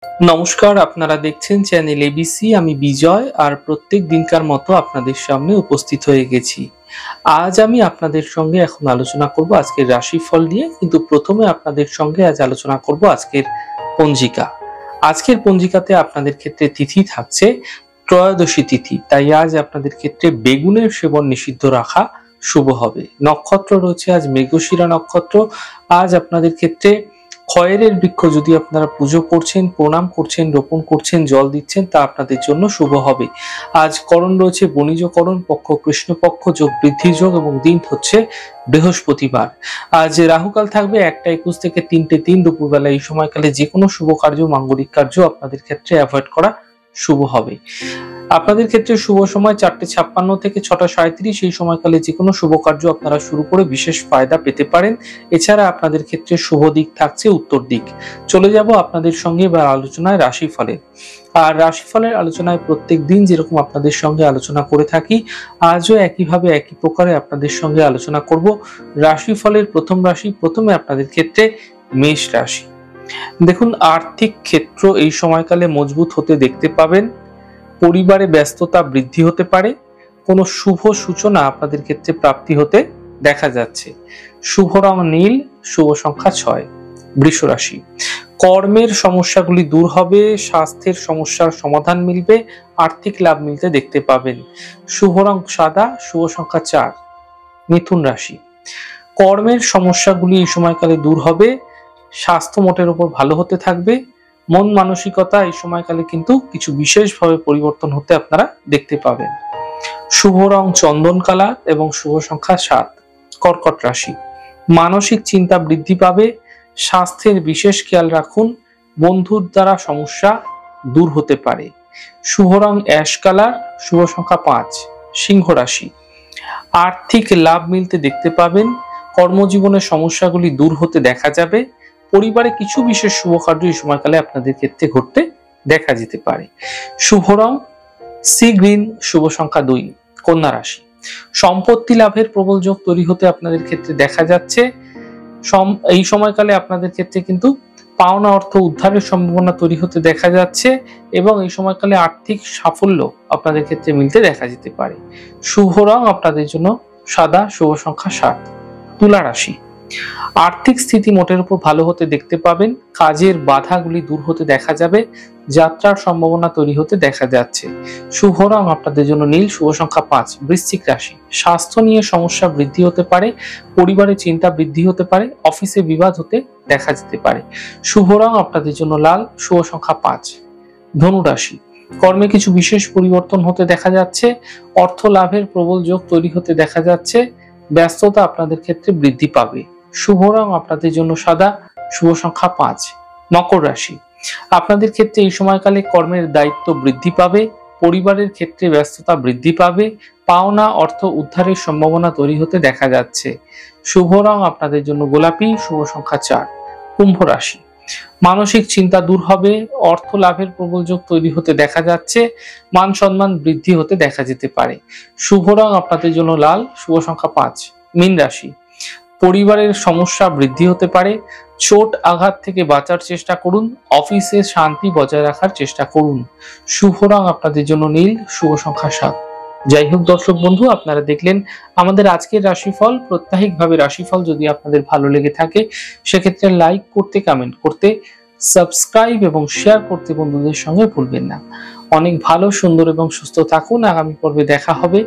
নমস্কার, আপনারা দেখছেন চ্যানেল এবিসি। আমি বিজয়, আর প্রত্যেক দিনকার মতো আপনাদের সামনে উপস্থিত হয়ে গেছি। আজ আমি আপনাদের সঙ্গে এখন আলোচনা করব আজকের রাশিফল নিয়ে, কিন্তু প্রথমে আপনাদের সঙ্গে আজ আলোচনা করব আজকের পঞ্জিকা। আজকের পঞ্জিকাতে আপনাদের ক্ষেত্রে তিথি থাকছে ত্রয়োদশী তিথি, তাই আজ আপনাদের ক্ষেত্রে বেগুনের সেবন নিষিদ্ধ রাখা শুভ হবে। নক্ষত্র রয়েছে আজ মৃগশিরা নক্ষত্র। আজ আপনাদের ক্ষেত্রে খয়েরের বৃক্ষ যদি আপনারা পুজো করছেন, প্রণাম করছেন, রোপণ করছেন, জল দিচ্ছেন, তা আপনাদের জন্য শুভ হবে। আজ করণ রয়েছে বণিজকরণ, পক্ষ কৃষ্ণপক্ষ, যোগ বৃদ্ধি যোগ, এবং দিন হচ্ছে বৃহস্পতিবার। আজ রাহুকাল থাকবে 1টা 21 থেকে 3টে 3 দুপুরবেলা। এই সময়কালে যে কোনো শুভ কার্য, মাঙ্গলিক কার্য আপনাদের ক্ষেত্রে অ্যাভয়েড করা শুভ হবে। আপনাদের ক্ষেত্রে শুভ সময় 4টে 56 থেকে 6টা 37। এই সময়কালে যে কোনো শুভ কার্য আপনারা শুরু করে বিশেষ ফায়দা পেতে পারেন। এছাড়া আপনাদের ক্ষেত্রে শুভ দিক থাকছে উত্তর দিক। চলে যাব আপনাদের সঙ্গে এবার আলোচনায় রাশিফলের। আর রাশিফলের আলোচনায় প্রত্যেক দিন যেরকম আপনাদের সঙ্গে আলোচনা করে থাকি, আজও একইভাবে একই প্রকারে আপনাদের সঙ্গে আলোচনা করব রাশিফলের প্রথম রাশি। প্রথমে আপনাদের ক্ষেত্রে মেষ রাশি। দেখুন, আর্থিক ক্ষেত্র এই সময়কালে মজবুত হতে দেখতে পাবেন। পরিবারে ব্যস্ততা বৃদ্ধি হতে পারে। কোনো শুভ সূচনা আপনাদের ক্ষেত্রে প্রাপ্তি হতে দেখা যাচ্ছে। শুভ রং নীল, শুভ সংখ্যা 6। বৃষ রাশি। কর্মের সমস্যাগুলি দূর হবে, স্বাস্থ্যের সমস্যার সমাধান মিলবে, আর্থিক লাভ মিলতে দেখতে পাবেন। শুভ রং সাদা, শুভ সংখ্যা 4। মিথুন রাশি। কর্মের সমস্যাগুলি এই সময়কালে দূর হবে, স্বাস্থ্য মোটের উপর ভালো হতে থাকবে। মন মানসিকতা এই সময়কালে কিন্তু কিছু বিশেষভাবে পরিবর্তন হতে আপনারা দেখতে পাবেন। শুভ রং চন্দন কালার এবং শুভ সংখ্যা 7। কর্কট রাশি। মানসিক চিন্তা বৃদ্ধি পাবে, স্বাস্থ্যের বিশেষ খেয়াল রাখুন, বন্ধুর দ্বারা সমস্যা দূর হতে পারে। শুভ রং অ্যাশ কালার, শুভ সংখ্যা 5। সিংহ রাশি। আর্থিক লাভ মিলতে দেখতে পাবেন, কর্মজীবনের সমস্যাগুলি দূর হতে দেখা যাবে। পরিবারে কিছু বিশেষ শুভ কার্য এই সময়কালে আপনাদের ক্ষেত্রে ঘটতে দেখা যেতে পারে। শুভ রং সি গ্রিন, শুভ সংখ্যা 2। কন্যা রাশি। সম্পত্তি লাভের প্রবল যোগ তৈরি হতে আপনাদের ক্ষেত্রে দেখা যাচ্ছে। এই সময়কালে আপনাদের ক্ষেত্রে কিন্তু পাওনা অর্থ উদ্ধারের সম্ভাবনা তৈরি হতে দেখা যাচ্ছে, এবং এই সময়কালে আর্থিক সাফল্য আপনাদের ক্ষেত্রে মিলতে দেখা যেতে পারে। শুভ রং আপনাদের জন্য সাদা, শুভ সংখ্যা 7। তুলা রাশি। আর্থিক স্থিতি মোটের উপর ভালো হতে দেখতে পাবেন, কাজের বাধাগুলি দূর হতে দেখা যাবে, যাত্রার সম্ভাবনা তৈরি হতে দেখা যাচ্ছে। শুভ রং আপনাদের জন্য নীল, শুভ সংখ্যা 5। বৃশ্চিক রাশি। স্বাস্থ্য নিয়ে সমস্যা বৃদ্ধি হতে পারে, পরিবারে চিন্তা বৃদ্ধি হতে পারে, অফিসে বিবাদ হতে দেখা যেতে পারে। শুভ রং আপনাদের জন্য লাল, শুভ সংখ্যা 5। ধনু রাশি। কর্মে কিছু বিশেষ পরিবর্তন হতে দেখা যাচ্ছে, অর্থ লাভের প্রবল যোগ তৈরি হতে দেখা যাচ্ছে, ব্যস্ততা আপনাদের ক্ষেত্রে বৃদ্ধি পাবে। শুভ রং আপনাদের জন্য সাদা, শুভ সংখ্যা 5। মকর রাশি। আপনাদের ক্ষেত্রে এই সময়কালে কর্মের দায়িত্ব বৃদ্ধি পাবে, পরিবারের ক্ষেত্রে ব্যস্ততা বৃদ্ধি পাবে, পাওনা অর্থ উদ্ধারের সম্ভাবনা তৈরি হতে দেখা যাচ্ছে। শুভ রং আপনাদের জন্য গোলাপি, শুভ সংখ্যা 4। কুম্ভ রাশি। মানসিক চিন্তা দূর হবে, অর্থ লাভের প্রবল যোগ তৈরি হতে দেখা যাচ্ছে, মান সম্মান বৃদ্ধি হতে দেখা যেতে পারে। শুভ রং আপনাদের জন্য লাল, শুভ সংখ্যা 5। মীন রাশি। পরিবারের সমস্যা বৃদ্ধি হতে পারে, চোট আঘাত থেকে বাঁচার চেষ্টা করুন, অফিসে শান্তি বজায় রাখার চেষ্টা করুন। শুভ রং আপনাদের জন্য নীল, শুভ সংখ্যা 7। যাই হোক দর্শক বন্ধু, আপনারা দেখলেন আমাদের আজকের রাশিফল। প্রত্যাহিকভাবে রাশিফল যদি আপনাদের ভালো লেগে থাকে, সেক্ষেত্রে লাইক করতে, কমেন্ট করতে, সাবস্ক্রাইব এবং শেয়ার করতে বন্ধুদের সঙ্গে ভুলবেন না। অনেক ভালো, সুন্দর এবং সুস্থ থাকুন। আগামী পর্বে দেখা হবে।